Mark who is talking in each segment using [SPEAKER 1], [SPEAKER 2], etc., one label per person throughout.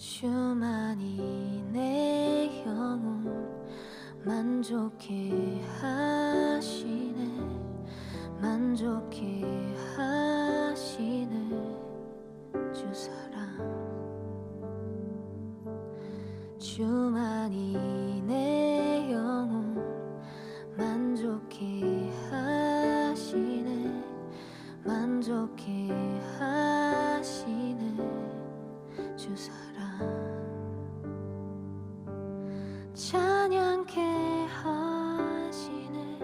[SPEAKER 1] 주만이 내 영혼 만족해 하시네. 만족해 하시네. 주 사랑. 주만이 내 영혼 만족해 하시네. 만족해 하시네. 주 사랑. 찬양케 하시네.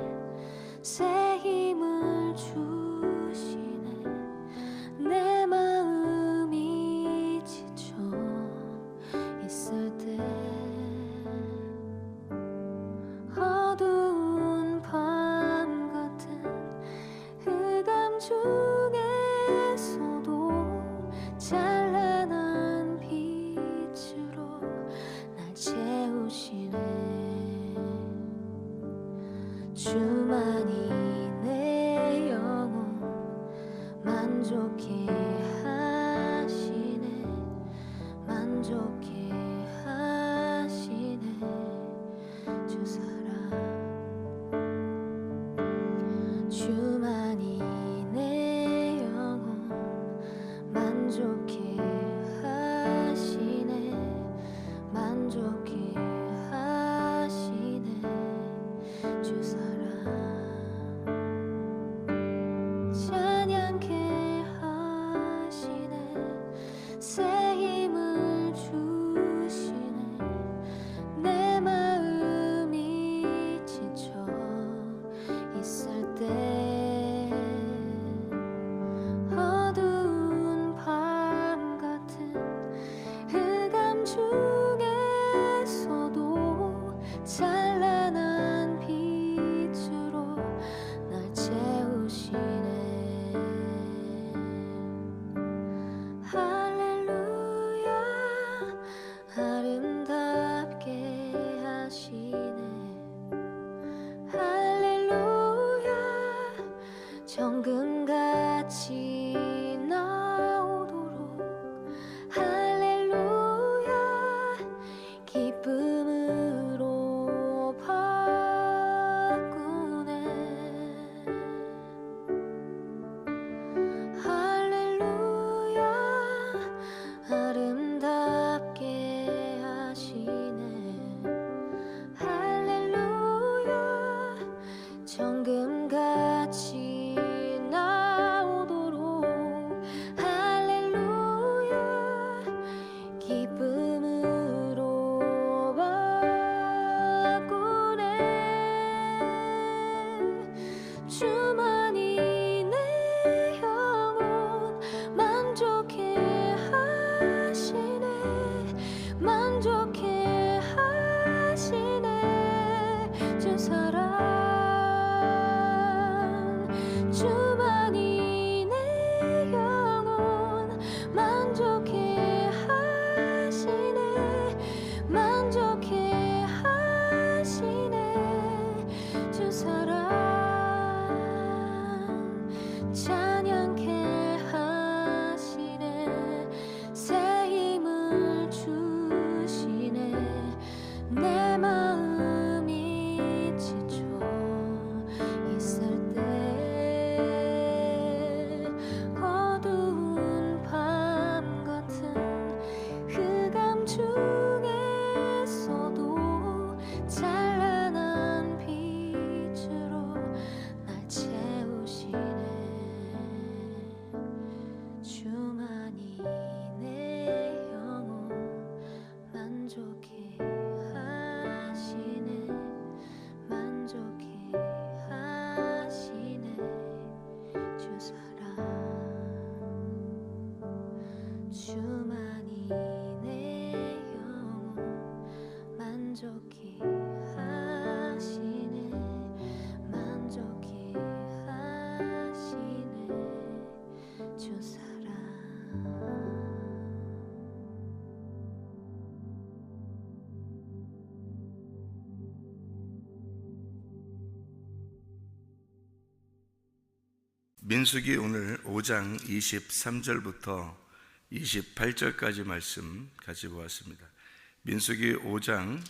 [SPEAKER 1] 새 힘을 주시네. 내 마음이 지쳐 있을 때 어두운 밤 같은 흑암 중에서도 찬란한 빛으로 날 채우시네. 주만이 내 영혼 만족해 하시네. 만족해 하시네. 주 사랑. 주만이 내 영혼 만족해 하시네. 만족해 하시네. 주 사랑. 찬양케 하시네. 새 힘을 주시네. 내 마음이 지쳐 있을 때 어두운 밤 같은 흑암 중에서도 찬란한 빛으로 날 채우시네. 할렐루야. 아름답게 하시네. 할렐루야. 정금같이 나오도록. 할렐루야. 기쁨으로 바꾸네. 할렐루야. 아름답게 하시네. 할렐루야. 정금같이 나오도록. 할렐루야. 기쁨으로 바꾸네. 주만이 내 영혼 만족해 하시네. 만족해 하시네. 주 사랑. 주만이 내 영혼 만족해 하시네. 만족해 하시네. 주 사랑. 찬양케 하시네. 새 힘을 주시네. 내 마음이 지쳐 있을 때 어두운 밤 같은 흑암 중에서도 찬란한 빛으로 날 채우시네. 주만이 내 영혼 만족해 하시네. 만족해 하시네. 주 사랑. 주만이 내 영혼 만족해 하시네. 만족해 하시네. 주 사랑.
[SPEAKER 2] 민수기 오늘 5장 23절부터 28절까지 말씀 같이 보았습니다. 민수기 5장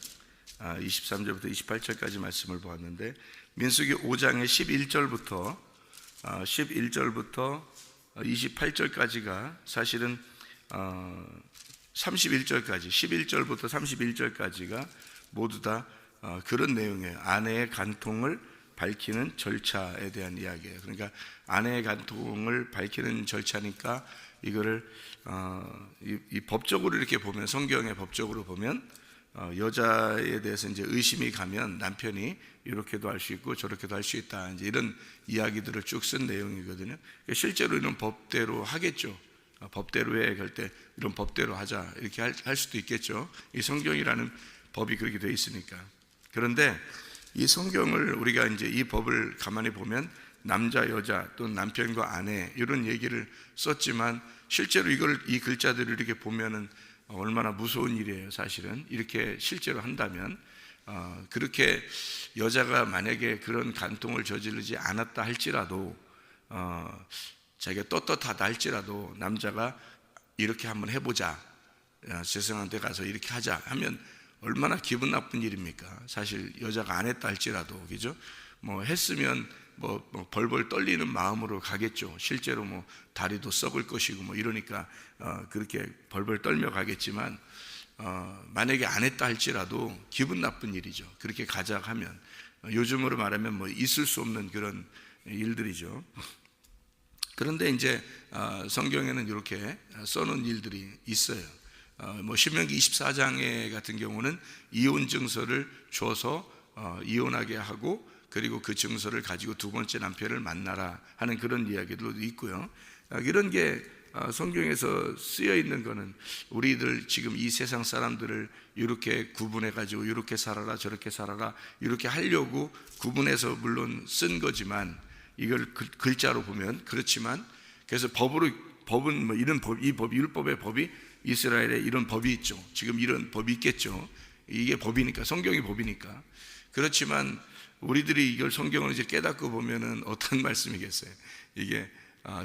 [SPEAKER 2] 23절부터 28절까지 말씀을 보았는데, 민수기 5장의 11절부터 28절까지가 사실은 31절까지, 11절부터 31절까지가 모두 다 그런 내용이에요. 아내의 간통을 밝히는 절차에 대한 이야기예요. 그러니까 아내의 간통을 밝히는 절차니까 이거를 이 법적으로 이렇게 보면, 성경의 법적으로 보면 여자에 대해서 이제 의심이 가면 남편이 이렇게도 할 수 있고 저렇게도 할 수 있다, 이제 이런 이야기들을 쭉 쓴 내용이거든요. 실제로 이런 법대로 하겠죠. 법대로 해, 그럴 때 이런 법대로 하자 이렇게 할 수도 있겠죠. 이 성경이라는 법이 그렇게 돼 있으니까. 그런데 이 성경을 우리가 이제 이 법을 가만히 보면 남자, 여자 또는 남편과 아내 이런 얘기를 썼지만, 실제로 이 글자들을 이렇게 보면은 얼마나 무서운 일이에요. 사실은 이렇게 실제로 한다면, 그렇게 여자가 만약에 그런 간통을 저지르지 않았다 할지라도, 자기가 떳떳하다 할지라도 남자가 이렇게 한번 해보자, 세상한테 가서 이렇게 하자 하면 얼마나 기분 나쁜 일입니까? 사실 여자가 안 했다 할지라도, 그죠? 뭐 했으면 뭐 벌벌 떨리는 마음으로 가겠죠. 실제로 뭐 다리도 썩을 것이고 뭐 이러니까 그렇게 벌벌 떨며 가겠지만, 만약에 안 했다 할지라도 기분 나쁜 일이죠. 그렇게 가자 하면, 요즘으로 말하면 뭐 있을 수 없는 그런 일들이죠. 그런데 이제 성경에는 이렇게 써놓은 일들이 있어요. 뭐 신명기 24장에 같은 경우는 이혼 증서를 줘서 이혼하게 하고, 그리고 그 증서를 가지고 두 번째 남편을 만나라 하는 그런 이야기도 있고요. 이런 게 성경에서 쓰여 있는 거는 우리들 지금 이 세상 사람들을 이렇게 구분해 가지고 이렇게 살아라 저렇게 살아라 이렇게 하려고 구분해서 물론 쓴 거지만, 이걸 글자로 보면 그렇지만, 그래서 법은 뭐 이런 법, 이 법, 율법의 법이 이스라엘에 이런 법이 있죠. 지금 이런 법이 있겠죠. 이게 법이니까, 성경이 법이니까. 그렇지만 우리들이 이걸 성경을 이제 깨닫고 보면은 어떤 말씀이겠어요? 이게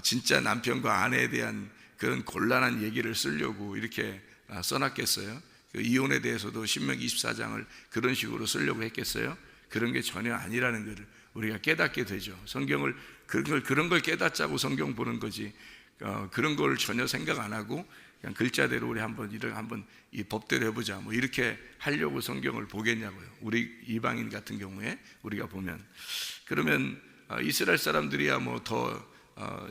[SPEAKER 2] 진짜 남편과 아내에 대한 그런 곤란한 얘기를 쓰려고 이렇게 써놨겠어요? 그 이혼에 대해서도 신명기 24장을 그런 식으로 쓰려고 했겠어요? 그런 게 전혀 아니라는 것을 우리가 깨닫게 되죠. 성경을 그런 걸 깨닫자고 성경 보는 거지, 그런 걸 전혀 생각 안 하고 그냥 글자대로 우리 한번 이 법대로 해보자 뭐 이렇게 하려고 성경을 보겠냐고요. 우리 이방인 같은 경우에 우리가 보면, 그러면 이스라엘 사람들이야 뭐 더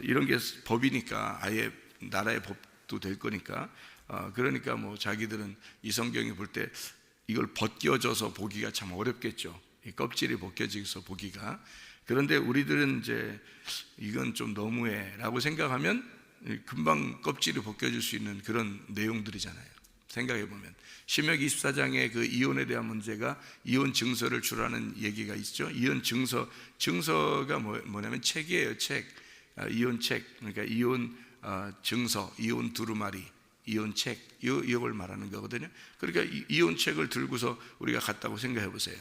[SPEAKER 2] 이런 게 법이니까 아예 나라의 법도 될 거니까, 그러니까 뭐 자기들은 이 성경이 볼 때 이걸 벗겨져서 보기가 참 어렵겠죠. 이 껍질이 벗겨져서 보기가. 그런데 우리들은 이제 이건 좀 너무해라고 생각하면 금방 껍질이 벗겨질 수 있는 그런 내용들이잖아요. 생각해 보면 신명기 24장의 그 이혼에 대한 문제가 이혼 증서를 주라는 얘기가 있죠. 이혼 증서가 뭐냐면 책이에요. 책, 이혼 책. 그러니까 이혼 증서, 이혼 두루마리, 이혼 책, 이걸 말하는 거거든요. 그러니까 이혼 책을 들고서 우리가 갔다고 생각해 보세요.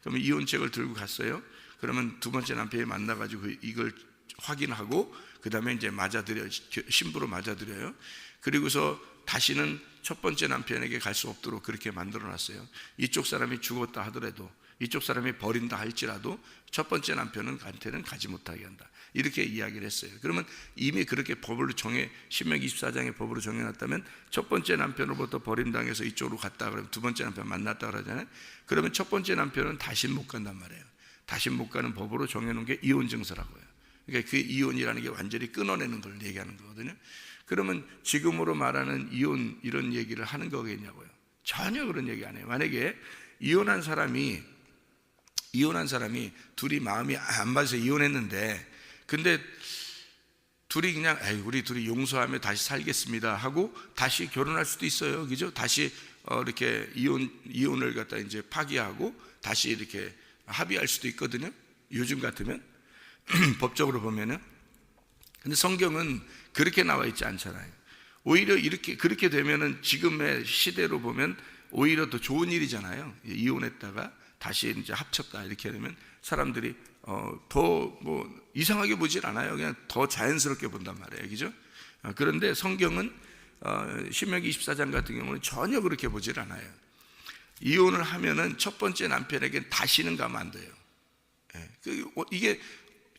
[SPEAKER 2] 그러면 이혼 책을 들고 갔어요. 그러면 두 번째 남편이 만나가지고 이걸 확인하고 그 다음에 이제 맞아들여요. 신부로 맞아들여요. 그리고서 다시는 첫 번째 남편에게 갈 수 없도록 그렇게 만들어놨어요. 이쪽 사람이 죽었다 하더라도, 이쪽 사람이 버린다 할지라도 첫 번째 남편한테는 가지 못하게 한다, 이렇게 이야기를 했어요. 그러면 이미 그렇게 법으로 신명기 24장의 법으로 정해놨다면, 첫 번째 남편으로부터 버림당해서 이쪽으로 갔다 그러면 두 번째 남편 만났다 그러잖아요. 그러면 첫 번째 남편은 다시 못 간단 말이에요. 다시 못 가는 법으로 정해놓은 게 이혼 증서라고요. 그러니까 그 이혼이라는 게 완전히 끊어내는 걸 얘기하는 거거든요. 그러면 지금으로 말하는 이혼 이런 얘기를 하는 거겠냐고요? 전혀 그런 얘기 안 해요. 만약에 이혼한 사람이 둘이 마음이 안 맞아서 이혼했는데, 근데 둘이 그냥 우리 둘이 용서하며 다시 살겠습니다 하고 다시 결혼할 수도 있어요. 그죠? 다시 이렇게 이혼을 갖다 이제 파기하고 다시 이렇게 합의할 수도 있거든요. 요즘 같으면 법적으로 보면은. 근데 성경은 그렇게 나와 있지 않잖아요. 오히려 그렇게 되면은 지금의 시대로 보면 오히려 더 좋은 일이잖아요. 이혼했다가 다시 이제 합쳤다 이렇게 되면 사람들이 더 뭐 이상하게 보질 않아요. 그냥 더 자연스럽게 본단 말이에요. 그죠? 그런데 성경은 신명기 24장 같은 경우는 전혀 그렇게 보질 않아요. 이혼을 하면은 첫 번째 남편에게 다시는 가면 안 돼요. 이게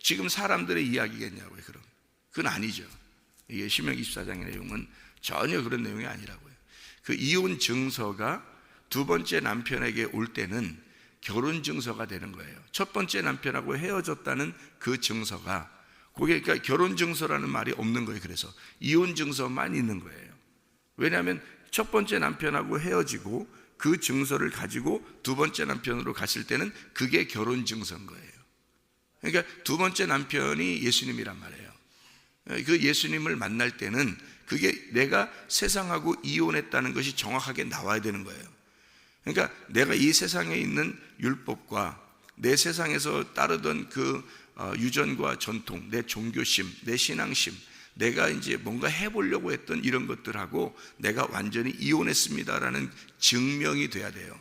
[SPEAKER 2] 지금 사람들의 이야기겠냐고요. 그럼 그건 아니죠. 이게 신명기 24장의 내용은 전혀 그런 내용이 아니라고요. 그 이혼 증서가 두 번째 남편에게 올 때는 결혼 증서가 되는 거예요. 첫 번째 남편하고 헤어졌다는 그 증서가, 그게 그러니까 결혼 증서라는 말이 없는 거예요. 그래서 이혼 증서만 있는 거예요. 왜냐하면 첫 번째 남편하고 헤어지고 그 증서를 가지고 두 번째 남편으로 갔을 때는 그게 결혼 증서인 거예요. 그러니까 두 번째 남편이 예수님이란 말이에요. 그 예수님을 만날 때는 그게 내가 세상하고 이혼했다는 것이 정확하게 나와야 되는 거예요. 그러니까 내가 이 세상에 있는 율법과 내 세상에서 따르던 그 유전과 전통, 내 종교심, 내 신앙심, 내가 이제 뭔가 해보려고 했던 이런 것들하고 내가 완전히 이혼했습니다라는 증명이 돼야 돼요.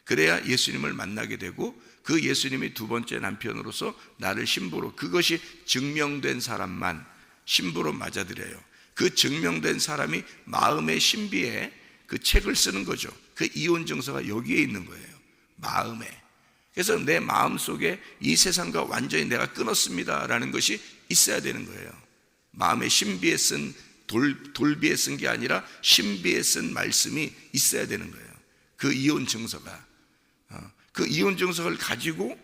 [SPEAKER 2] 그래야 예수님을 만나게 되고 그 예수님이 두 번째 남편으로서 나를 신부로, 그것이 증명된 사람만 신부로 맞아들여요. 그 증명된 사람이 마음의 신비에 그 책을 쓰는 거죠. 그 이혼 증서가 여기에 있는 거예요. 마음에. 그래서 내 마음 속에 이 세상과 완전히 내가 끊었습니다라는 것이 있어야 되는 거예요. 마음의 신비에 쓴 돌비에 쓴 게 아니라 신비에 쓴 말씀이 있어야 되는 거예요. 그 이혼 증서가. 그 이혼 증서를 가지고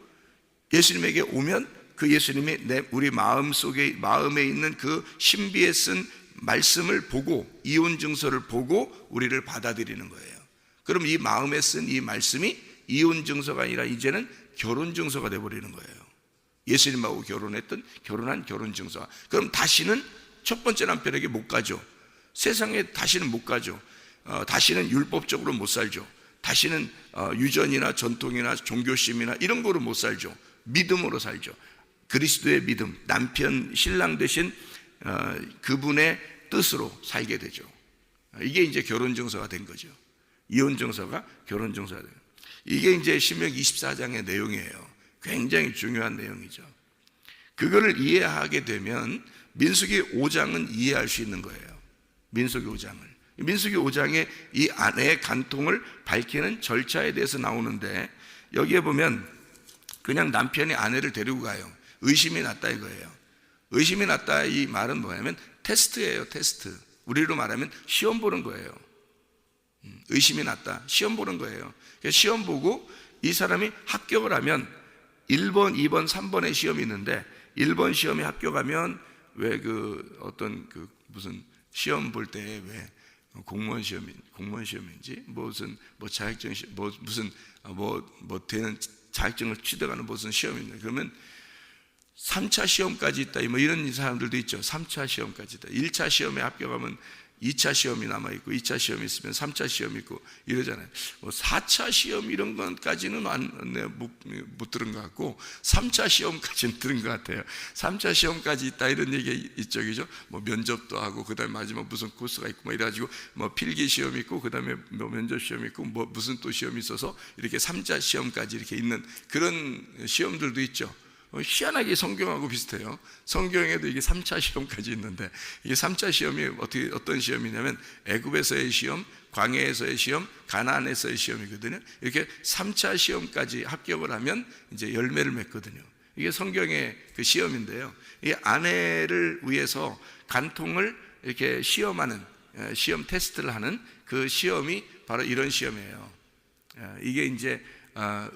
[SPEAKER 2] 예수님에게 오면 그 예수님이 우리 마음 속에, 마음에 있는 그 신비에 쓴 말씀을 보고, 이혼 증서를 보고 우리를 받아들이는 거예요. 그럼 이 마음에 쓴 이 말씀이 이혼 증서가 아니라 이제는 결혼 증서가 되어버리는 거예요. 예수님하고 결혼한 결혼 증서. 그럼 다시는 첫 번째 남편에게 못 가죠. 세상에 다시는 못 가죠. 다시는 율법적으로 못 살죠. 다시는 유전이나 전통이나 종교심이나 이런 거로 못 살죠. 믿음으로 살죠. 그리스도의 믿음, 남편, 신랑 되신 그분의 뜻으로 살게 되죠. 이게 이제 결혼 증서가 된 거죠. 이혼 증서가 결혼 증서가 돼요. 이게 이제 신명기 24장의 내용이에요. 굉장히 중요한 내용이죠. 그거를 이해하게 되면 민수기 5장은 이해할 수 있는 거예요. 민수기 5장에 이 아내의 간통을 밝히는 절차에 대해서 나오는데, 여기에 보면 그냥 남편이 아내를 데리고 가요. 의심이 났다 이거예요. 의심이 났다 이 말은 뭐냐면 테스트예요. 테스트. 우리로 말하면 시험 보는 거예요. 의심이 났다, 시험 보는 거예요. 시험 보고 이 사람이 합격을 하면 1번, 2번, 3번의 시험이 있는데 1번 시험에 합격하면 왜 무슨 시험 볼 때 왜 공무원 시험인지 무슨 자격증 되는 자격증을 취득하는 무슨 시험인데, 그러면 3차 시험까지 있다 이런 사람들도 있죠. 3차 시험까지 있다. 1차 시험에 합격하면 2차 시험이 남아있고 2차 시험이 있으면 3차 시험이 있고 이러잖아요. 4차 시험 이런 것까지는 못 들은 것 같고 3차 시험까지는 들은 것 같아요. 3차 시험까지 있다 이런 얘기 있죠. 그죠? 면접도 하고 그 다음에 마지막 무슨 코스가 있고 이래가지고 필기 시험이 있고 그 다음에 면접 시험이 있고 무슨 또 시험이 있어서 이렇게 3차 시험까지 이렇게 있는 그런 시험들도 있죠. 희한하게 성경하고 비슷해요. 성경에도 이게 3차 시험까지 있는데, 이게 3차 시험이 어떤 시험이냐면 애굽에서의 시험, 광야에서의 시험, 가나안에서의 시험이거든요. 이렇게 3차 시험까지 합격을 하면 이제 열매를 맺거든요. 이게 성경의 그 시험인데요. 이 아내를 위해서 간통을 이렇게 시험하는, 시험 테스트를 하는 그 시험이 바로 이런 시험이에요. 이게 이제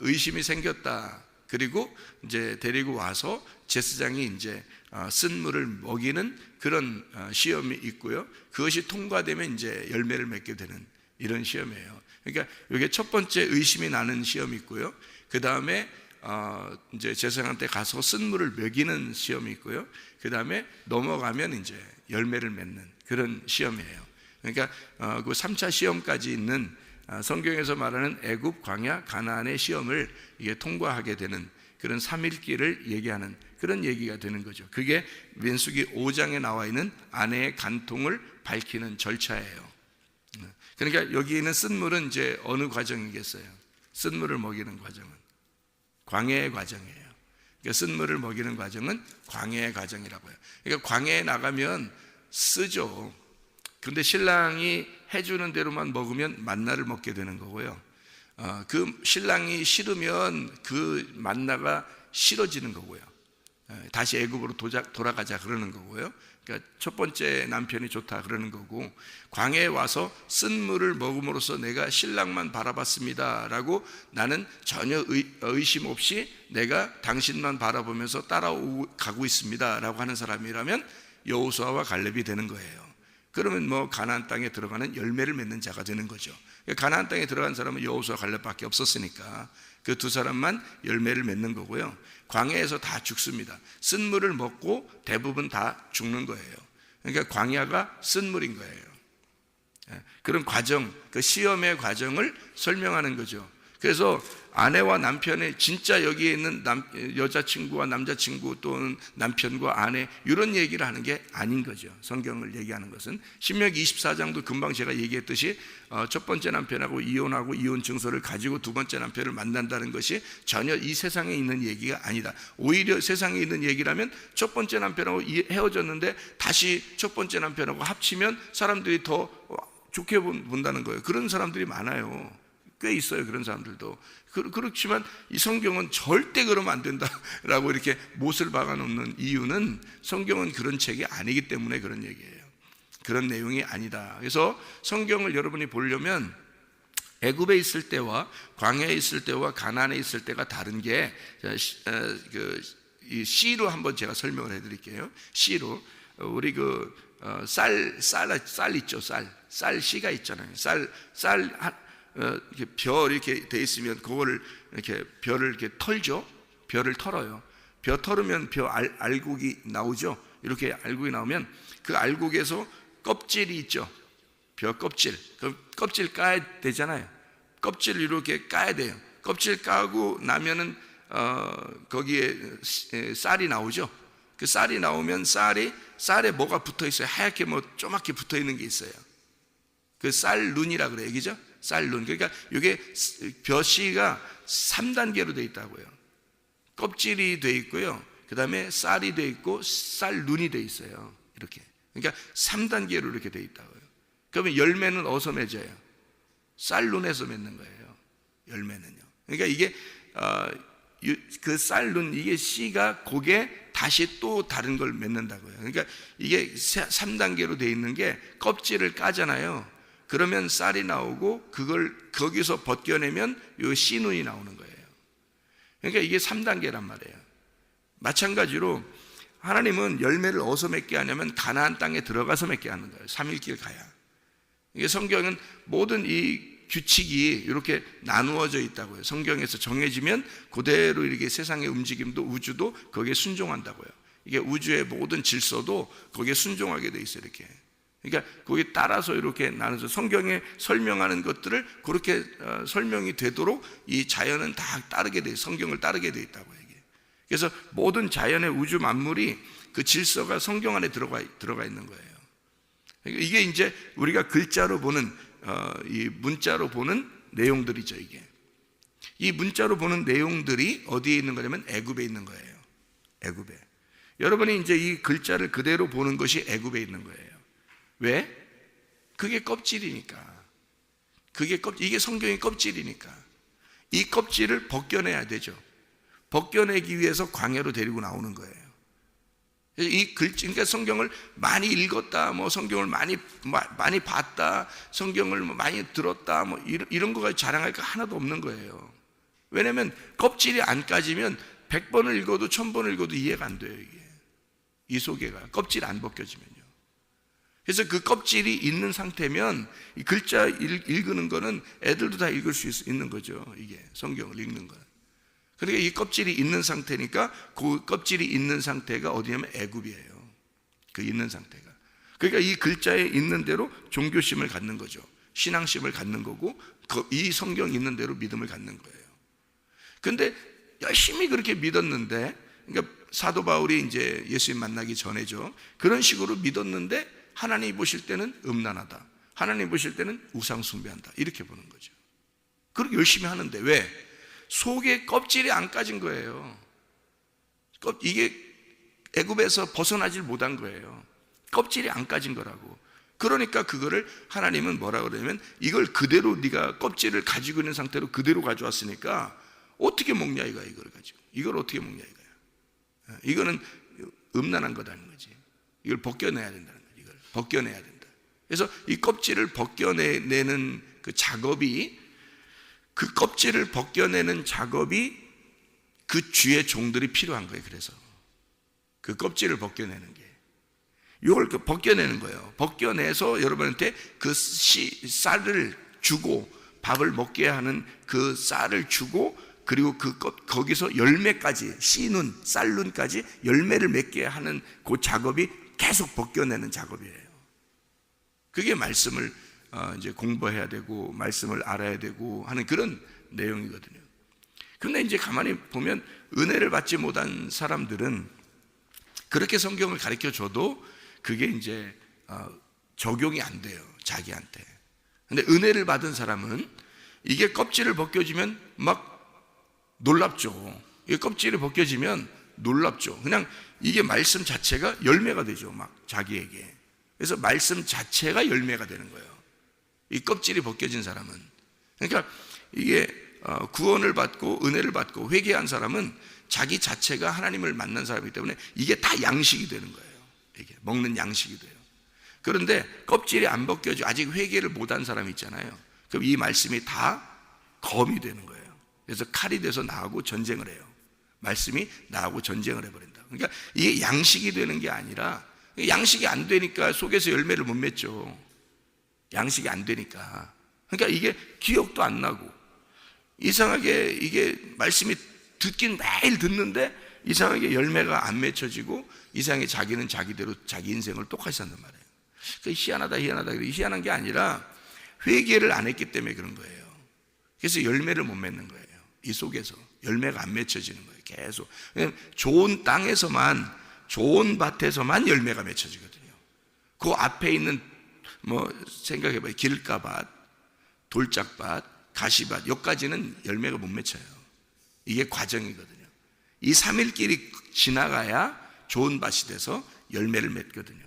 [SPEAKER 2] 의심이 생겼다. 그리고 이제 데리고 와서 제사장이 이제 쓴물을 먹이는 그런 시험이 있고요. 그것이 통과되면 이제 열매를 맺게 되는 이런 시험이에요. 그러니까 이게 첫 번째 의심이 나는 시험이 있고요. 그 다음에 이제 제사장한테 가서 쓴물을 먹이는 시험이 있고요. 그 다음에 넘어가면 이제 열매를 맺는 그런 시험이에요. 그러니까 그 3차 시험까지 있는 성경에서 말하는 애굽, 광야, 가나안의 시험을 이게 통과하게 되는 그런 3일기를 얘기하는 그런 얘기가 되는 거죠. 그게 민수기 5장에 나와 있는 아내의 간통을 밝히는 절차예요. 그러니까 여기 있는 쓴물은 이제 어느 과정이겠어요? 쓴물을 먹이는 과정은 광야의 과정이에요. 그러니까 쓴물을 먹이는 과정은 광야의 과정이라고 해요. 그러니까 광야에 나가면 쓰죠. 근데 신랑이 해주는 대로만 먹으면 만나를 먹게 되는 거고요. 그 신랑이 싫으면 그 만나가 싫어지는 거고요. 다시 애굽으로 돌아가자 그러는 거고요. 그러니까 첫 번째 남편이 좋다 그러는 거고, 광야에 와서 쓴 물을 먹음으로써 내가 신랑만 바라봤습니다 라고 나는 전혀 의심 없이 내가 당신만 바라보면서 따라가고 있습니다 라고 하는 사람이라면 여호수아와 갈렙이 되는 거예요. 그러면 뭐 가나안 땅에 들어가는 열매를 맺는 자가 되는 거죠. 가나안 땅에 들어간 사람은 여호수아 갈렙밖에 없었으니까 그 두 사람만 열매를 맺는 거고요. 광야에서 다 죽습니다. 쓴 물을 먹고 대부분 다 죽는 거예요. 그러니까 광야가 쓴 물인 거예요. 그런 과정, 그 시험의 과정을 설명하는 거죠. 그래서 아내와 남편의 진짜 여기에 있는 여자친구와 남자친구 또는 남편과 아내 이런 얘기를 하는 게 아닌 거죠. 성경을 얘기하는 것은 신명기 24장도 금방 제가 얘기했듯이 첫 번째 남편하고 이혼하고 이혼 증서를 가지고 두 번째 남편을 만난다는 것이 전혀 이 세상에 있는 얘기가 아니다. 오히려 세상에 있는 얘기라면 첫 번째 남편하고 헤어졌는데 다시 첫 번째 남편하고 합치면 사람들이 더 좋게 본다는 거예요. 그런 사람들이 많아요. 꽤 있어요. 그런 사람들도. 그렇지만 이 성경은 절대 그러면 안 된다라고 이렇게 못을 박아놓는 이유는 성경은 그런 책이 아니기 때문에 그런 얘기예요. 그런 내용이 아니다. 그래서 성경을 여러분이 보려면 애굽에 있을 때와 광야에 있을 때와 가나안에 있을 때가 다른 게 이 시로 한번 제가 설명을 해드릴게요. 시로 우리 쌀 있죠. 쌀 씨가 있잖아요. 이렇게 벼 이렇게 돼 있으면 그거를 이렇게 벼를 이렇게 털죠. 벼를 털어요. 벼 털으면 벼 알곡이 나오죠. 이렇게 알곡이 나오면 그 알곡에서 껍질이 있죠. 벼 껍질. 그 껍질 까야 되잖아요. 껍질을 이렇게 까야 돼요. 껍질 까고 나면은 거기에 쌀이 나오죠. 그 쌀이 나오면 쌀에 뭐가 붙어 있어요. 하얗게 뭐 조그맣게 붙어 있는 게 있어요. 그 쌀눈이라 그래요. 그죠? 쌀눈. 그러니까 이게 벼씨가 3단계로 되어 있다고요. 껍질이 되어 있고요. 그 다음에 쌀이 되어 있고 쌀눈이 되어 있어요. 이렇게. 그러니까 3단계로 이렇게 되어 있다고요. 그러면 열매는 어디서 맺어요? 쌀눈에서 맺는 거예요. 열매는요. 그러니까 이게 그 쌀눈, 이게 씨가 곡에 다시 또 다른 걸 맺는다고요. 그러니까 이게 3단계로 되어 있는 게 껍질을 까잖아요. 그러면 쌀이 나오고 그걸 거기서 벗겨내면 요 씨눈이 나오는 거예요. 그러니까 이게 3단계란 말이에요. 마찬가지로 하나님은 열매를 어디서 맺게 하냐면 가나안 땅에 들어가서 맺게 하는 거예요. 3일길 가야. 이게 성경은 모든 이 규칙이 이렇게 나누어져 있다고요. 성경에서 정해지면 그대로 이렇게 세상의 움직임도 우주도 거기에 순종한다고요. 이게 우주의 모든 질서도 거기에 순종하게 돼 있어요. 이렇게. 그러니까 거기에 따라서 이렇게 나눠서 성경에 설명하는 것들을 그렇게 설명이 되도록 이 자연은 다 따르게 돼, 성경을 따르게 돼 있다고요. 이게. 그래서 모든 자연의 우주 만물이 그 질서가 성경 안에 들어가 있는 거예요. 그러니까 이게 이제 우리가 글자로 보는 이 문자로 보는 내용들이죠. 이게 이 문자로 보는 내용들이 어디에 있는 거냐면 애굽에 있는 거예요. 애굽에. 여러분이 이제 이 글자를 그대로 보는 것이 애굽에 있는 거예요. 왜? 그게 껍질이니까. 이게 성경의 껍질이니까. 이 껍질을 벗겨내야 되죠. 벗겨내기 위해서 광야로 데리고 나오는 거예요. 그러니까 성경을 많이 읽었다, 뭐 성경을 많이 봤다, 성경을 많이 들었다, 뭐 이런 거가 자랑할 거 하나도 없는 거예요. 왜냐하면 껍질이 안 까지면 100번을 읽어도 1000번을 읽어도 이해가 안 돼요. 이게 이 속에가 껍질 안 벗겨지면요. 그래서 그 껍질이 있는 상태면 이 글자 읽는 거는 애들도 다 읽을 수 있는 거죠. 이게 성경을 읽는 건. 그러니까 이 껍질이 있는 상태니까 그 껍질이 있는 상태가 어디냐면 애굽이에요. 그 있는 상태가. 그러니까 이 글자에 있는 대로 종교심을 갖는 거죠. 신앙심을 갖는 거고 이 성경 있는 대로 믿음을 갖는 거예요. 근데 열심히 그렇게 믿었는데, 그러니까 사도 바울이 이제 예수님 만나기 전에죠. 그런 식으로 믿었는데 하나님이 보실 때는 음란하다. 하나님이 보실 때는 우상 숭배한다. 이렇게 보는 거죠. 그렇게 열심히 하는데 왜? 속에 껍질이 안 까진 거예요. 이게 애굽에서 벗어나질 못한 거예요. 껍질이 안 까진 거라고. 그러니까 그거를 하나님은 뭐라 그러냐면 이걸 그대로 네가 껍질을 가지고 있는 상태로 그대로 가져왔으니까 어떻게 먹냐 이걸 가지고. 이걸 어떻게 먹냐 이거야. 이거는 음란한 거다는 거지. 이걸 벗겨내야 된다는 거지. 이걸 벗겨내야 된다. 그래서 이 껍질을 벗겨내는 그 작업이, 그 껍질을 벗겨내는 작업이 그 주의 종들이 필요한 거예요. 그래서 그 껍질을 벗겨내는 게, 이걸 벗겨내는 거예요. 벗겨내서 여러분한테 그 쌀을 주고, 밥을 먹게 하는 그 쌀을 주고, 그리고 거기서 열매까지, 씨눈, 쌀눈까지 열매를 맺게 하는 그 작업이 계속 벗겨내는 작업이에요. 그게 말씀을 이제 공부해야 되고 말씀을 알아야 되고 하는 그런 내용이거든요. 그런데 이제 가만히 보면 은혜를 받지 못한 사람들은 그렇게 성경을 가르쳐 줘도 그게 이제 적용이 안 돼요, 자기한테. 근데 은혜를 받은 사람은 이게 껍질을 벗겨지면 막 놀랍죠. 이게 껍질이 벗겨지면 놀랍죠. 그냥 이게 말씀 자체가 열매가 되죠, 막 자기에게. 그래서 말씀 자체가 열매가 되는 거예요, 이 껍질이 벗겨진 사람은. 그러니까 이게 구원을 받고 은혜를 받고 회개한 사람은 자기 자체가 하나님을 만난 사람이기 때문에 이게 다 양식이 되는 거예요. 이게 먹는 양식이 돼요. 그런데 껍질이 안 벗겨지고 아직 회개를 못한 사람이 있잖아요. 그럼 이 말씀이 다 검이 되는 거예요. 그래서 칼이 돼서 나하고 전쟁을 해요. 말씀이 나하고 전쟁을 해버린다. 그러니까 이게 양식이 되는 게 아니라, 양식이 안 되니까 속에서 열매를 못 맺죠. 양식이 안 되니까. 그러니까 이게 기억도 안 나고, 이상하게 이게 말씀이 듣긴 매일 듣는데 이상하게 열매가 안 맺혀지고, 이상하게 자기는 자기대로 자기 인생을 똑같이 산단 말이에요. 그러니까 희한하다. 희한한 게 아니라 회개를 안 했기 때문에 그런 거예요. 그래서 열매를 못 맺는 거예요. 이 속에서 열매가 안 맺혀지는 거예요. 계속. 좋은 땅에서만, 좋은 밭에서만 열매가 맺혀지거든요. 그 앞에 있는 생각해봐요. 길가밭, 돌짝밭, 가시밭, 여기까지는 열매가 못 맺혀요. 이게 과정이거든요. 이 3일길이 지나가야 좋은 밭이 돼서 열매를 맺거든요.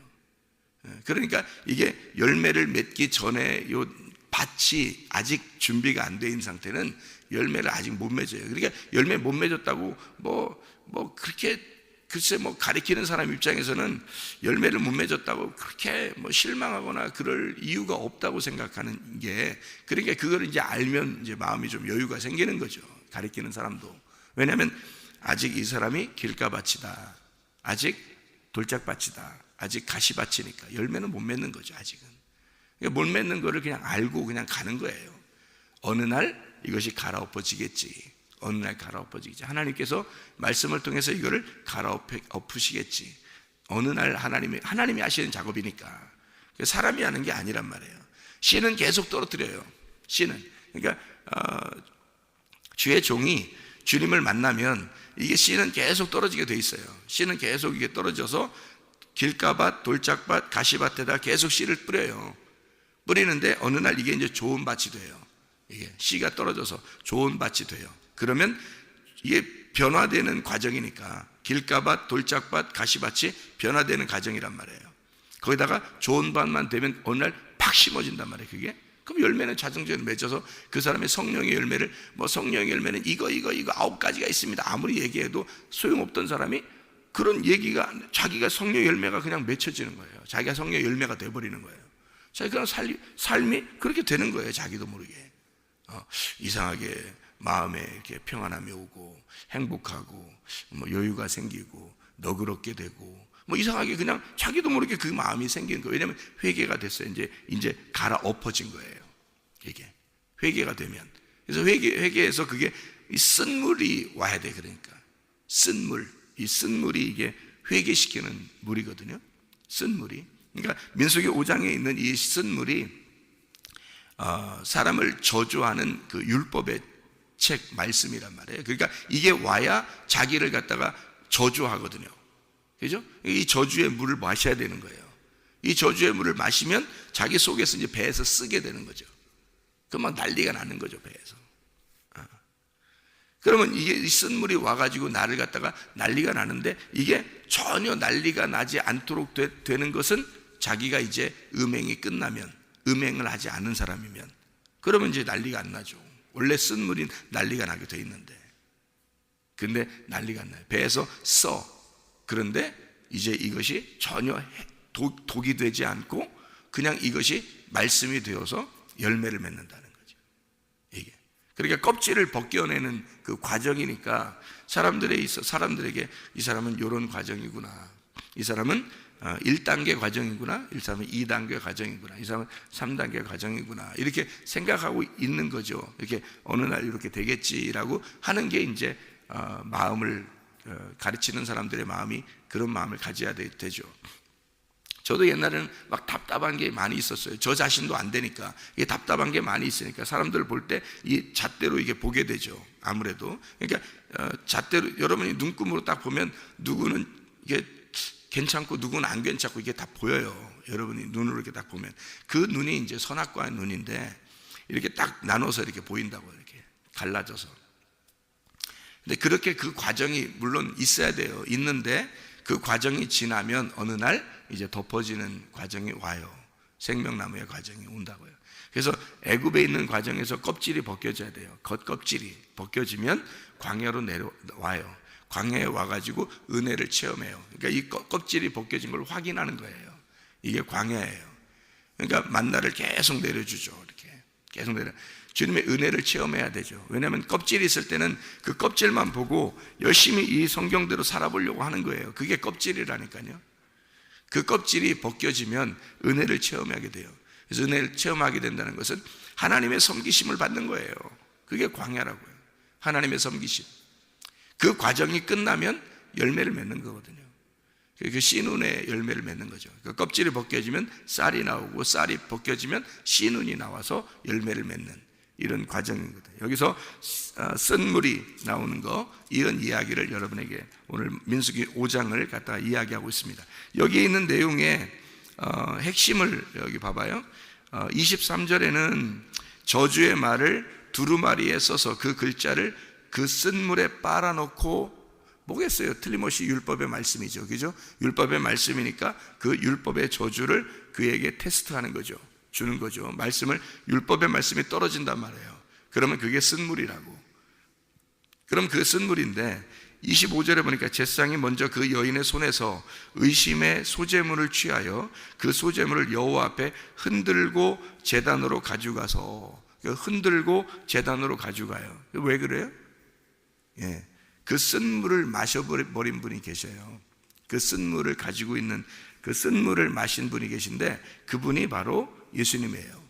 [SPEAKER 2] 그러니까 이게 열매를 맺기 전에 요 밭이 아직 준비가 안 돼 있는 상태는 열매를 아직 못 맺어요. 그러니까 열매 못 맺었다고 그렇게 글쎄 가리키는 사람 입장에서는 열매를 못 맺었다고 그렇게 실망하거나 그럴 이유가 없다고 생각하는 게, 그러니까 그걸 이제 알면 이제 마음이 좀 여유가 생기는 거죠, 가리키는 사람도. 왜냐하면 아직 이 사람이 길가밭이다, 아직 돌짝밭이다, 아직 가시밭이니까 열매는 못 맺는 거죠, 아직은. 그러니까 못 맺는 거를 그냥 알고 그냥 가는 거예요. 어느 날 이것이 갈아엎어지겠지. 어느 날 갈아엎어지겠지. 하나님께서 말씀을 통해서 이거를 갈아엎으시겠지. 어느 날 하나님이 하시는 작업이니까. 사람이 하는 게 아니란 말이에요. 씨는 계속 떨어뜨려요. 씨는. 그러니까 주의 종이 주님을 만나면 이게 씨는 계속 떨어지게 돼 있어요. 씨는 계속 이게 떨어져서 길가밭, 돌짝밭, 가시밭에다 계속 씨를 뿌려요. 뿌리는데 어느 날 이게 이제 좋은 밭이 돼요. 이게 씨가 떨어져서 좋은 밭이 돼요. 그러면 이게 변화되는 과정이니까, 길가밭, 돌짝밭, 가시밭이 변화되는 과정이란 말이에요. 거기다가 좋은 밭만 되면 어느 날 팍 심어진단 말이에요, 그게. 그럼 열매는 자정적으로 맺어서 그 사람의 성령의 열매를, 성령의 열매는 이거 9가지가 있습니다, 아무리 얘기해도 소용없던 사람이 그런 얘기가, 자기가 성령의 열매가 그냥 맺혀지는 거예요. 자기가 성령의 열매가 돼버리는 거예요. 자기가 삶이 그렇게 되는 거예요, 자기도 모르게. 이상하게 마음에 이렇게 평안함이 오고 행복하고 여유가 생기고 너그럽게 되고 이상하게 그냥 자기도 모르게 그 마음이 생기는 거예요. 왜냐하면 회개가 됐어요. 이제 갈아엎어진 거예요, 이게. 회개가 되면. 그래서 회개해서 그게 이 쓴물이 와야 돼. 그러니까 쓴물, 이 쓴물이 이게 회개시키는 물이거든요, 쓴물이. 그러니까 민수기 5장에 있는 이 쓴물이 사람을 저주하는 그 율법의 책 말씀이란 말이에요. 그러니까 이게 와야 자기를 갖다가 저주하거든요. 그죠? 이 저주의 물을 마셔야 되는 거예요. 이 저주의 물을 마시면 자기 속에서 이제 배에서 쓰게 되는 거죠. 그럼 막 난리가 나는 거죠, 배에서. 그러면 이게 이 쓴물이 와가지고 나를 갖다가 난리가 나는데, 이게 전혀 난리가 나지 않도록 되는 것은 자기가 이제 음행이 끝나면, 음행을 하지 않은 사람이면, 그러면 이제 난리가 안 나죠. 원래 쓴 물이 난리가 나게 돼 있는데, 근데 난리가 안 나요. 배에서 써. 그런데 이제 이것이 전혀 독이 되지 않고 그냥 이것이 말씀이 되어서 열매를 맺는다는 거죠. 이게 그러니까 껍질을 벗겨내는 그 과정이니까 사람들에게 이 사람은 이런 과정이구나, 이 사람은 1단계 과정이구나, 이 사람은 2단계 과정이구나, 이 사람은 3단계 과정이구나, 이렇게 생각하고 있는 거죠. 이렇게 어느 날 이렇게 되겠지라고 하는 게 이제 마음을 가르치는 사람들의 마음이 그런 마음을 가져야 되죠. 저도 옛날에는 막 답답한 게 많이 있었어요. 저 자신도 안 되니까, 이게 답답한 게 많이 있으니까 사람들을 볼 때 이 잣대로 이게 보게 되죠. 아무래도. 그러니까 잣대로 여러분이 눈금으로 딱 보면 누구는 이게 괜찮고 누구는 안 괜찮고 이게 다 보여요. 여러분이 눈으로 이렇게 딱 보면 그 눈이 이제 선악과의 눈인데 이렇게 딱 나눠서 이렇게 보인다고, 이렇게 갈라져서. 근데 그렇게 그 과정이 물론 있어야 돼요. 있는데 그 과정이 지나면 어느 날 이제 덮어지는 과정이 와요. 생명나무의 과정이 온다고요. 그래서 애굽에 있는 과정에서 껍질이 벗겨져야 돼요. 겉껍질이 벗겨지면 광야로 내려와요. 광야에 와가지고 은혜를 체험해요. 그러니까 이 껍질이 벗겨진 걸 확인하는 거예요. 이게 광야예요. 그러니까 만나를 계속 내려주죠. 이렇게 계속 주님의 은혜를 체험해야 되죠. 왜냐하면 껍질이 있을 때는 그 껍질만 보고 열심히 이 성경대로 살아보려고 하는 거예요. 그게 껍질이라니까요. 그 껍질이 벗겨지면 은혜를 체험하게 돼요. 그래서 은혜를 체험하게 된다는 것은 하나님의 섬기심을 받는 거예요. 그게 광야라고요. 하나님의 섬기심. 그 과정이 끝나면 열매를 맺는 거거든요. 그 씨눈의 열매를 맺는 거죠. 그 껍질이 벗겨지면 쌀이 나오고, 쌀이 벗겨지면 씨눈이 나와서 열매를 맺는 이런 과정이거든요. 여기서 쓴 물이 나오는 거, 이런 이야기를 여러분에게 오늘 민수기 5장을 갖다가 이야기하고 있습니다. 여기에 있는 내용의 핵심을 여기 봐봐요. 23절에는 저주의 말을 두루마리에 써서 그 글자를 그 쓴 물에 빨아놓고, 뭐겠어요? 틀림없이 율법의 말씀이죠. 그죠? 율법의 말씀이니까 그 율법의 저주를 그에게 테스트하는 거죠. 주는 거죠. 율법의 말씀이 떨어진단 말이에요. 그러면 그게 쓴물이라고. 그럼 그 쓴물인데 25절에 보니까 제사장이 먼저 그 여인의 손에서 의심의 소재물을 취하여 그 소재물을 여호와 앞에 흔들고 제단으로 가져가서, 흔들고 제단으로 가져가요. 왜 그래요? 예, 그 쓴물을 마셔버린 분이 계셔요. 그 쓴물을 가지고 있는, 그 쓴물을 마신 분이 계신데 그분이 바로 예수님이에요.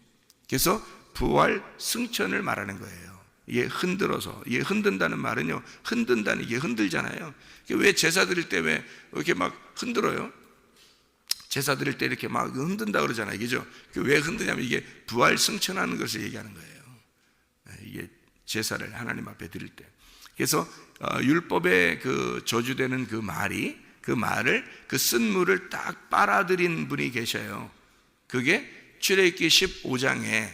[SPEAKER 2] 그래서 부활 승천을 말하는 거예요. 이게 흔들어서, 이게 흔든다는 말은요, 흔든다는, 이게 흔들잖아요. 왜 제사 드릴 때 왜 이렇게 막 흔들어요? 제사 드릴 때 이렇게 막 흔든다 그러잖아요. 그죠? 왜 흔드냐면 이게 부활 승천하는 것을 얘기하는 거예요. 이게 제사를 하나님 앞에 드릴 때. 그래서 율법에 그 저주되는 그 말을 그 쓴 물을 딱 빨아들인 분이 계셔요. 그게 출애굽기 15장에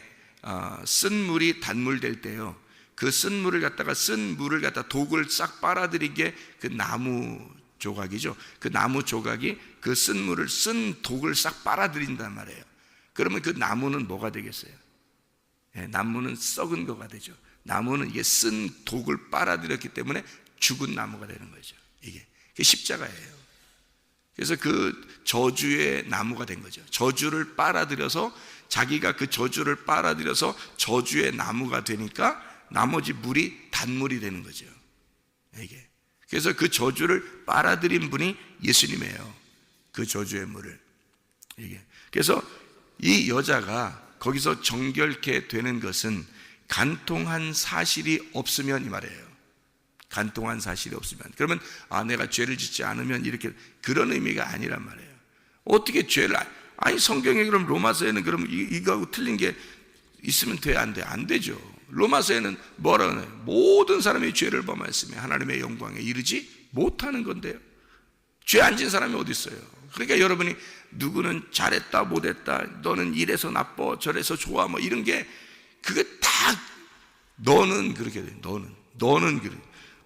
[SPEAKER 2] 쓴 물이 단물 될 때요, 그 쓴 물을 갖다 독을 싹 빨아들인 게 그 나무 조각이죠. 그 나무 조각이 그 쓴 독을 싹 빨아들인단 말이에요. 그러면 그 나무는 뭐가 되겠어요? 나무는 썩은 거가 되죠. 나무는 이게 쓴 독을 빨아들였기 때문에 죽은 나무가 되는 거죠. 이게 십자가예요. 그래서 그 저주의 나무가 된 거죠. 저주를 빨아들여서, 자기가 그 저주를 빨아들여서 저주의 나무가 되니까 나머지 물이 단물이 되는 거죠. 이게. 그래서 그 저주를 빨아들인 분이 예수님이에요. 그 저주의 물을. 이게. 그래서 이 여자가 거기서 정결케 되는 것은 간통한 사실이 없으면, 이 말이에요. 간통한 사실이 없으면. 그러면 내가 죄를 짓지 않으면, 이렇게, 그런 의미가 아니란 말이에요. 어떻게 죄를, 성경에 그럼 로마서에는 그럼 이거하고 틀린 게 있으면 돼, 안 돼? 안 되죠. 로마서에는 뭐라 그러나요? 모든 사람이 죄를 범하였으며 하나님의 영광에 이르지 못하는 건데요. 죄 안 진 사람이 어디 있어요? 그러니까 여러분이 누구는 잘했다 못했다, 너는 이래서 나빠 저래서 좋아, 뭐 이런 게, 그게 다 너는 그렇게 돼. 너는 그래.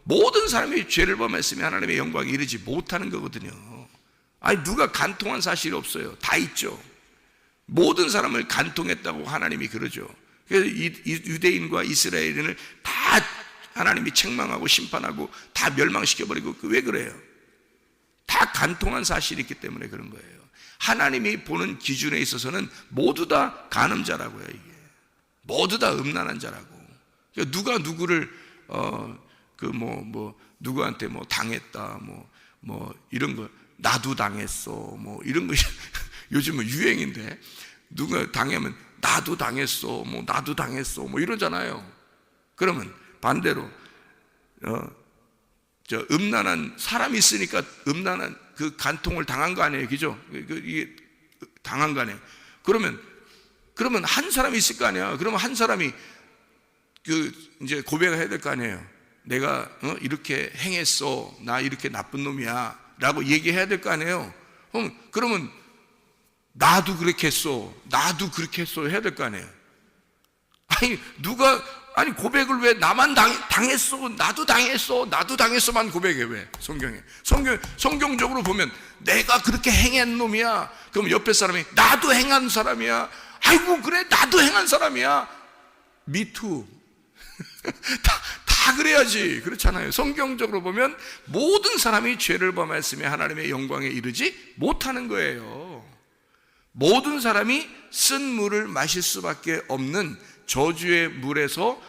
[SPEAKER 2] 모든 사람이 죄를 범했으며 하나님의 영광에 이르지 못하는 거거든요. 아니, 누가 간통한 사실이 없어요? 다 있죠. 모든 사람을 간통했다고 하나님이 그러죠. 그래서 유대인과 이스라엘인을 다 하나님이 책망하고 심판하고 다 멸망시켜버리고, 왜 그래요? 다 간통한 사실이 있기 때문에 그런 거예요. 하나님이 보는 기준에 있어서는 모두 다 간음자라고요. 이게 모두 다 음란한 자라고. 그러니까 누가 누구를 누구한테 뭐 당했다, 뭐 이런 거, 나도 당했어, 뭐 이런 것이 요즘은 유행인데, 누가 당하면 나도 당했어, 뭐 나도 당했어, 뭐 이러잖아요. 그러면 반대로 음란한 사람이 있으니까 음란한 그 간통을 당한 거 아니에요, 그죠? 이게 당한 거 아니에요. 그러면 한 사람이 있을 거 아니야. 그러면 한 사람이 이제 고백을 해야 될 거 아니에요. 내가 이렇게 행했어, 나 이렇게 나쁜 놈이야라고 얘기해야 될 거 아니에요. 그러면 나도 그렇게 했어, 나도 그렇게 했어 해야 될 거 아니에요. 아니 고백을 왜 나만 당했어, 나도 당했어, 나도 당했어만 고백해? 왜? 성경적으로 보면 내가 그렇게 행한 놈이야. 그럼 옆에 사람이 나도 행한 사람이야. 아이고 그래, 나도 행한 사람이야. 미투. 다 그래야지. 그렇잖아요. 성경적으로 보면 모든 사람이 죄를 범했으며 하나님의 영광에 이르지 못하는 거예요. 모든 사람이 쓴 물을 마실 수밖에 없는 저주의 물에서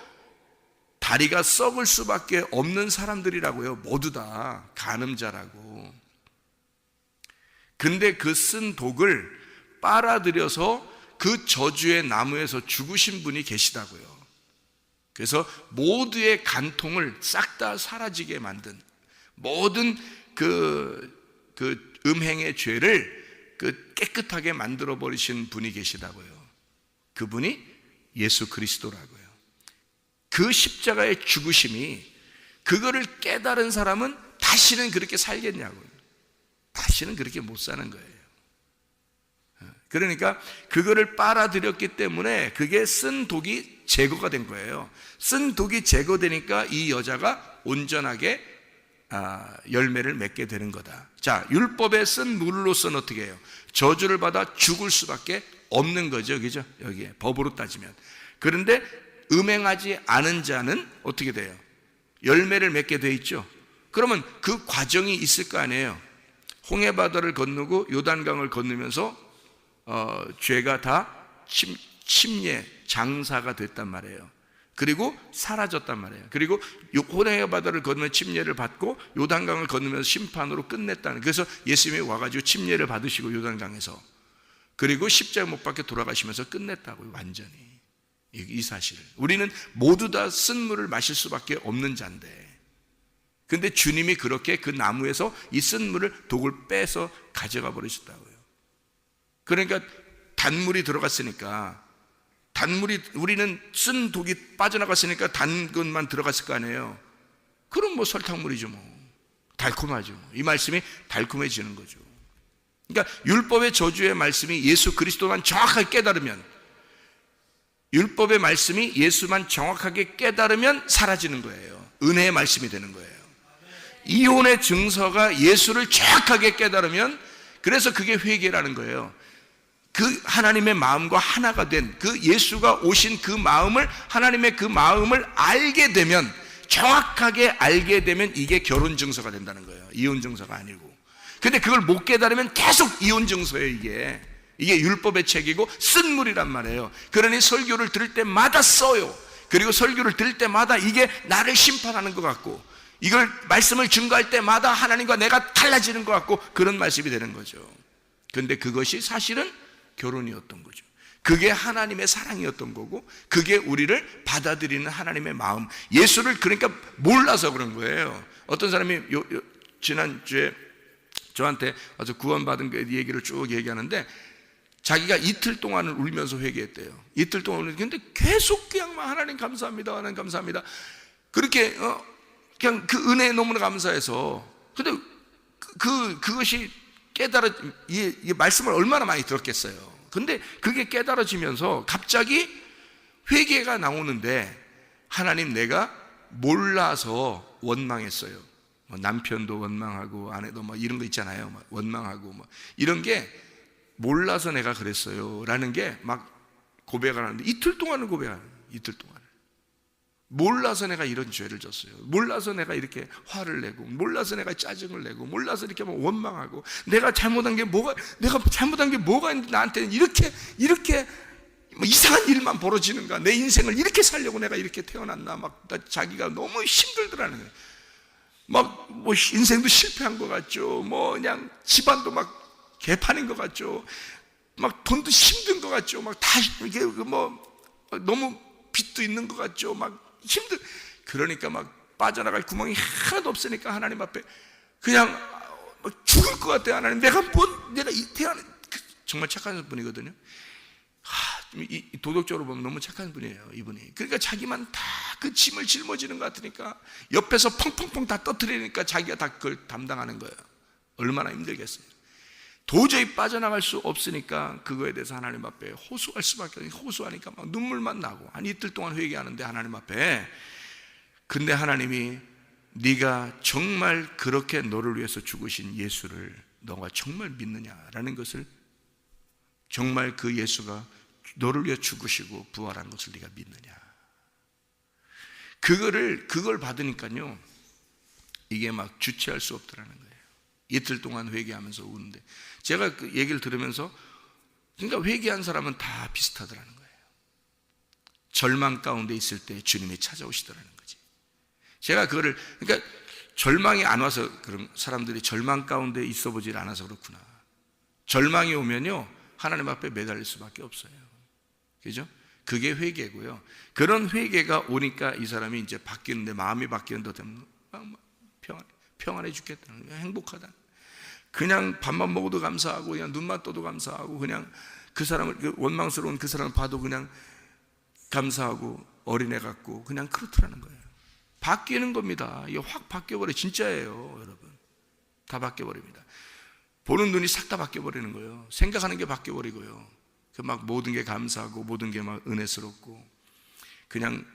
[SPEAKER 2] 다리가 썩을 수밖에 없는 사람들이라고요. 모두 다 간음자라고. 근데 그 쓴 독을 빨아들여서 그 저주의 나무에서 죽으신 분이 계시다고요. 그래서 모두의 간통을 싹 다 사라지게 만든, 모든 그 음행의 죄를 깨끗하게 만들어 버리신 분이 계시다고요. 그분이 예수 그리스도라고요. 그 십자가의 죽으심이, 그거를 깨달은 사람은 다시는 그렇게 살겠냐고요. 다시는 그렇게 못 사는 거예요. 그러니까 그거를 빨아들였기 때문에 그게 쓴 독이 제거가 된 거예요. 쓴 독이 제거되니까 이 여자가 온전하게 열매를 맺게 되는 거다. 자, 율법에 쓴 물로서는 어떻게 해요? 저주를 받아 죽을 수밖에 없는 거죠, 그죠? 여기에 법으로 따지면. 그런데 음행하지 않은 자는 어떻게 돼요? 열매를 맺게 돼 있죠. 그러면 그 과정이 있을 거 아니에요. 홍해바다를 건너고 요단강을 건너면서 죄가 다 침례, 장사가 됐단 말이에요. 그리고 사라졌단 말이에요. 그리고 홍해바다를 건너 침례를 받고 요단강을 건너면서 심판으로 끝냈다는. 그래서 예수님이 와가지고 침례를 받으시고 요단강에서, 그리고 십자가 못 박혀 돌아가시면서 끝냈다고요. 완전히. 이 사실을 우리는 모두 다 쓴 물을 마실 수밖에 없는 자인데, 근데 주님이 그렇게 그 나무에서 이 쓴 물을, 독을 빼서 가져가 버리셨다고요. 그러니까 단물이 들어갔으니까, 우리는 쓴 독이 빠져나갔으니까 단 것만 들어갔을 거 아니에요. 그럼 뭐 설탕물이죠, 뭐 달콤하죠. 이 말씀이 달콤해지는 거죠. 그러니까 율법의 저주의 말씀이 예수 그리스도만 정확하게 깨달으면, 율법의 말씀이 예수만 정확하게 깨달으면 사라지는 거예요. 은혜의 말씀이 되는 거예요. 이혼의 증서가 예수를 정확하게 깨달으면, 그래서 그게 회개라는 거예요. 그 하나님의 마음과 하나가 된 그 예수가 오신 그 마음을, 하나님의 그 마음을 알게 되면, 정확하게 알게 되면 이게 결혼 증서가 된다는 거예요. 이혼 증서가 아니고. 근데 그걸 못 깨달으면 계속 이혼 증서예요. 이게 율법의 책이고 쓴물이란 말이에요. 그러니 설교를 들을 때마다 써요. 그리고 설교를 들을 때마다 이게 나를 심판하는 것 같고, 이걸 말씀을 증거할 때마다 하나님과 내가 달라지는 것 같고, 그런 말씀이 되는 거죠. 그런데 그것이 사실은 결혼이었던 거죠. 그게 하나님의 사랑이었던 거고, 그게 우리를 받아들이는 하나님의 마음. 예수를 그러니까 몰라서 그런 거예요. 어떤 사람이 지난주에 저한테 아주 구원받은 그 얘기를 쭉 얘기하는데, 자기가 이틀 동안을 울면서 회개했대요. 이틀 동안 울는데 계속 그냥 하나님 감사합니다, 하나님 감사합니다. 그렇게 그냥 그 은혜에 너무나 감사해서. 근데 그것이 이 말씀을 얼마나 많이 들었겠어요. 근데 그게 깨달아지면서 갑자기 회개가 나오는데, 하나님 내가 몰라서 원망했어요. 뭐 남편도 원망하고 아내도 뭐 이런 거 있잖아요. 막 원망하고 뭐 이런 게 몰라서 내가 그랬어요라는 게 막 고백을 하는데 이틀 동안은 고백하는 거예요. 이틀 동안. 몰라서 내가 이런 죄를 졌어요. 몰라서 내가 이렇게 화를 내고, 몰라서 내가 짜증을 내고, 몰라서 이렇게 막 원망하고, 내가 잘못한 게 뭐가 있는데 나한테는 이렇게 뭐 이상한 일만 벌어지는가? 내 인생을 이렇게 살려고 내가 이렇게 태어났나? 막 자기가 너무 힘들더라는 거예요. 막 뭐 인생도 실패한 것 같죠. 뭐 그냥 집안도 막 개판인 것 같죠. 막 돈도 힘든 것 같죠. 막 다 이게 뭐 너무 빚도 있는 것 같죠. 막 그러니까 막 빠져나갈 구멍이 하나도 없으니까 하나님 앞에 그냥 막 죽을 것 같아요. 하나님, 내가 태어난 정말 착한 분이거든요. 도덕적으로 보면 너무 착한 분이에요, 이분이. 그러니까 자기만 다 그 짐을 짊어지는 것 같으니까 옆에서 펑펑펑 다 떠뜨리니까 자기가 다 그걸 담당하는 거예요. 얼마나 힘들겠어요. 도저히 빠져나갈 수 없으니까 그거에 대해서 하나님 앞에 호소할 수밖에 없어요. 호소하니까 막 눈물만 나고 한 이틀 동안 회개하는데 하나님 앞에. 근데 하나님이 네가 정말 그렇게 너를 위해서 죽으신 예수를 너가 정말 믿느냐라는 것을, 정말 그 예수가 너를 위해 죽으시고 부활한 것을 네가 믿느냐, 그걸 받으니까요 이게 막 주체할 수 없더라는 거예요. 이틀 동안 회개하면서 우는데, 제가 그 얘기를 들으면서, 그러니까 회개한 사람은 다 비슷하더라는 거예요. 절망 가운데 있을 때 주님이 찾아오시더라는 거지. 제가 그러니까 절망이 안 와서 그런 사람들이 절망 가운데 있어 보질 않아서 그렇구나. 절망이 오면요 하나님 앞에 매달릴 수밖에 없어요. 그죠? 그게 회개고요. 그런 회개가 오니까 이 사람이 이제 바뀌는데, 마음이 바뀌는데 평안해 죽겠다는 거예요. 행복하다. 그냥 밥만 먹어도 감사하고, 그냥 눈만 떠도 감사하고, 그냥 그 사람을, 원망스러운 그 사람을 봐도 그냥 감사하고, 어린애 같고 그냥 그렇더라는 거예요. 바뀌는 겁니다. 이게 확 바뀌어버려. 진짜예요, 여러분. 다 바뀌어버립니다. 보는 눈이 싹 다 바뀌어버리는 거예요. 생각하는 게 바뀌어버리고요. 막 모든 게 감사하고, 모든 게 막 은혜스럽고, 그냥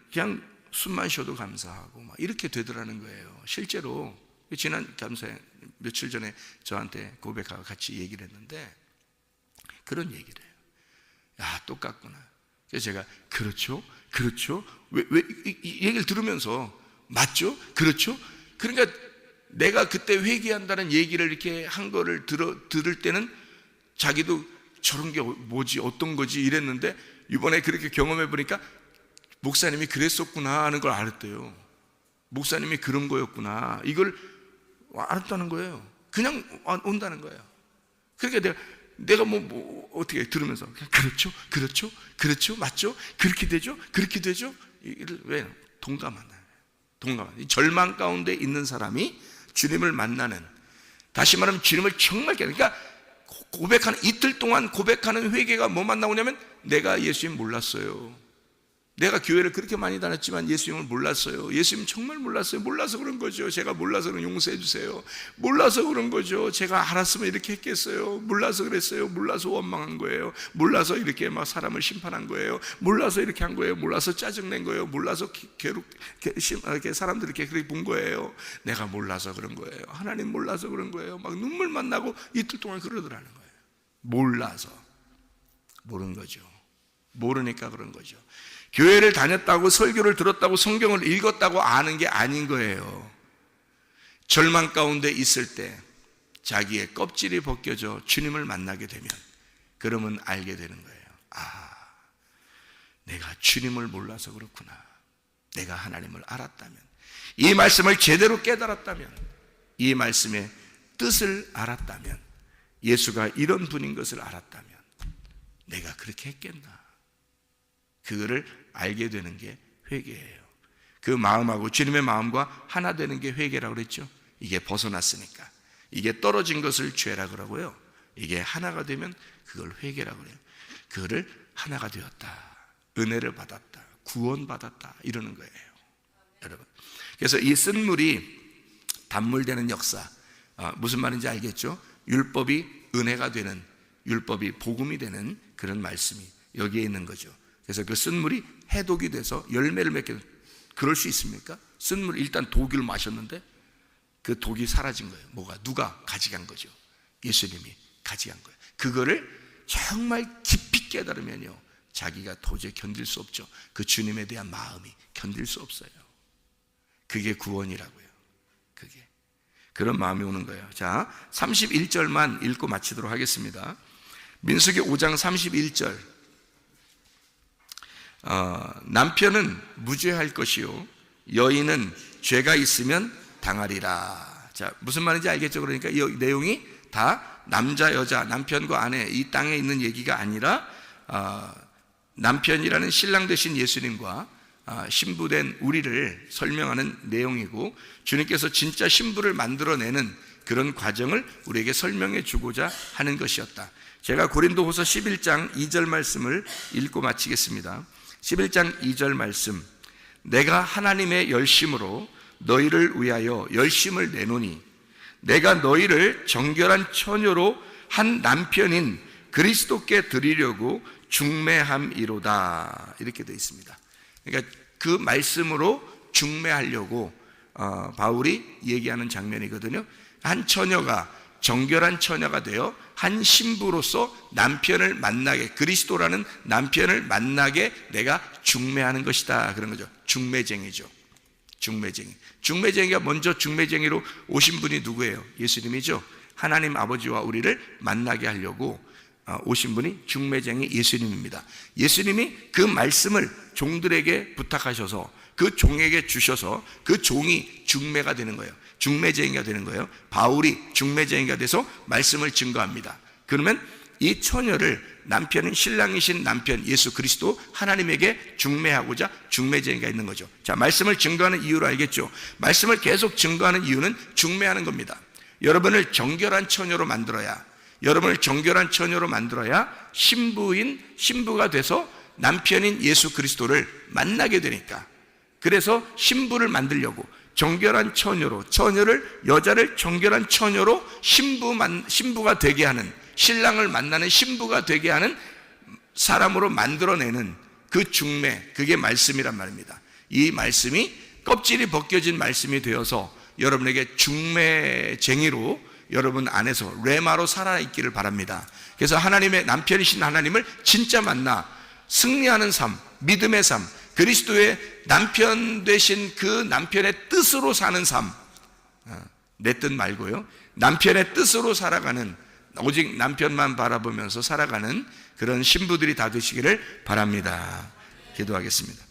[SPEAKER 2] 숨만 쉬어도 감사하고 막 이렇게 되더라는 거예요. 실제로 지난 감사에 며칠 전에 저한테 고백하고 같이 얘기를 했는데 그런 얘기를 해요. 야, 똑같구나. 그래서 제가 그렇죠? 왜 이 얘기를 들으면서 맞죠? 그렇죠? 그러니까 내가 그때 회개한다는 얘기를 이렇게 한 거를 들을 때는 자기도 저런 게 뭐지, 어떤 거지 이랬는데, 이번에 그렇게 경험해 보니까 목사님이 그랬었구나 하는 걸 알았대요. 목사님이 그런 거였구나, 이걸 알았다는 거예요. 그냥 온다는 거예요. 그러니까 내가 어떻게 들으면서 그렇죠, 맞죠, 그렇게 되죠. 왜? 동감한다. 절망 가운데 있는 사람이 주님을 만나는, 다시 말하면 주님을 정말 그러니까 고백하는, 이틀 동안 고백하는 회개가 뭐만 나오냐면, 내가 예수님 몰랐어요. 내가 교회를 그렇게 많이 다녔지만 예수님을 몰랐어요. 예수님 정말 몰랐어요. 몰라서 그런 거죠. 제가 몰라서 그런, 용서해 주세요. 몰라서 그런 거죠. 제가 알았으면 이렇게 했겠어요. 몰라서 그랬어요. 몰라서 원망한 거예요. 몰라서 이렇게 막 사람을 심판한 거예요. 몰라서 이렇게 한 거예요. 몰라서 짜증낸 거예요. 몰라서 이렇게 사람들 이렇게 그렇게 본 거예요. 내가 몰라서 그런 거예요. 하나님 몰라서 그런 거예요. 막 눈물만 나고 이틀 동안 그러더라는 거예요. 몰라서. 모르는 거죠. 모르니까 그런 거죠. 교회를 다녔다고, 설교를 들었다고, 성경을 읽었다고 아는 게 아닌 거예요. 절망 가운데 있을 때 자기의 껍질이 벗겨져 주님을 만나게 되면, 그러면 알게 되는 거예요. 내가 주님을 몰라서 그렇구나. 내가 하나님을 알았다면, 이 말씀을 제대로 깨달았다면, 이 말씀의 뜻을 알았다면, 예수가 이런 분인 것을 알았다면 내가 그렇게 했겠나. 그거를 알게 되는 게 회개예요. 그 마음하고 주님의 마음과 하나 되는 게 회개라고 그랬죠. 이게 벗어났으니까. 이게 떨어진 것을 죄라 그러고요, 이게 하나가 되면 그걸 회개라고 그래요. 그거를 하나가 되었다, 은혜를 받았다, 구원받았다, 이러는 거예요, 여러분. 그래서 이 쓴물이 단물되는 역사, 무슨 말인지 알겠죠? 율법이 은혜가 되는, 율법이 복음이 되는 그런 말씀이 여기에 있는 거죠. 그래서 그 쓴물이 해독이 돼서 열매를 맺게, 그럴 수 있습니까? 쓴물, 일단 독을 마셨는데 그 독이 사라진 거예요. 뭐가? 누가 가져간 거죠? 예수님이 가져간 거예요. 그거를 정말 깊이 깨달으면요, 자기가 도저히 견딜 수 없죠. 그 주님에 대한 마음이 견딜 수 없어요. 그게 구원이라고요. 그게 그런 마음이 오는 거예요. 자, 31절만 읽고 마치도록 하겠습니다. 민수기 5장 31절. 남편은 무죄할 것이요 여인은 죄가 있으면 당하리라. 자, 무슨 말인지 알겠죠? 그러니까 이 내용이 다 남자, 여자, 남편과 아내 이 땅에 있는 얘기가 아니라 남편이라는 신랑 되신 예수님과 신부된 우리를 설명하는 내용이고, 주님께서 진짜 신부를 만들어내는 그런 과정을 우리에게 설명해 주고자 하는 것이었다. 제가 고린도후서 11장 2절 말씀을 읽고 마치겠습니다. 11장 2절 말씀. 내가 하나님의 열심으로 너희를 위하여 열심을 내노니 내가 너희를 정결한 처녀로 한 남편인 그리스도께 드리려고 중매함이로다. 이렇게 되어 있습니다. 그러니까 그 말씀으로 중매하려고 바울이 얘기하는 장면이거든요. 한 처녀가 정결한 처녀가 되어 한 신부로서 남편을 만나게, 그리스도라는 남편을 만나게 내가 중매하는 것이다, 그런 거죠. 중매쟁이죠. 중매쟁이가 먼저 중매쟁이로 오신 분이 누구예요? 예수님이죠. 하나님 아버지와 우리를 만나게 하려고 오신 분이 중매쟁이 예수님입니다. 예수님이 그 말씀을 종들에게 부탁하셔서 그 종에게 주셔서 그 종이 중매가 되는 거예요. 중매쟁이가 되는 거예요. 바울이 중매쟁이가 돼서 말씀을 증거합니다. 그러면 이 처녀를 남편인 신랑이신 남편 예수 그리스도 하나님에게 중매하고자 중매쟁이가 있는 거죠. 자, 말씀을 증거하는 이유를 알겠죠? 말씀을 계속 증거하는 이유는 중매하는 겁니다. 여러분을 정결한 처녀로 만들어야, 신부가 돼서 남편인 예수 그리스도를 만나게 되니까, 그래서 신부를 만들려고 정결한 처녀로, 여자를 정결한 처녀로 신부가 되게 하는, 신랑을 만나는 신부가 되게 하는 사람으로 만들어내는 그 중매, 그게 말씀이란 말입니다. 이 말씀이 껍질이 벗겨진 말씀이 되어서 여러분에게 중매쟁이로 여러분 안에서 레마로 살아있기를 바랍니다. 그래서 하나님의 남편이신 하나님을 진짜 만나 승리하는 삶, 믿음의 삶, 그리스도의 남편 되신 그 남편의 뜻으로 사는 삶, 내 뜻 말고요, 남편의 뜻으로 살아가는, 오직 남편만 바라보면서 살아가는 그런 신부들이 다 되시기를 바랍니다. 기도하겠습니다.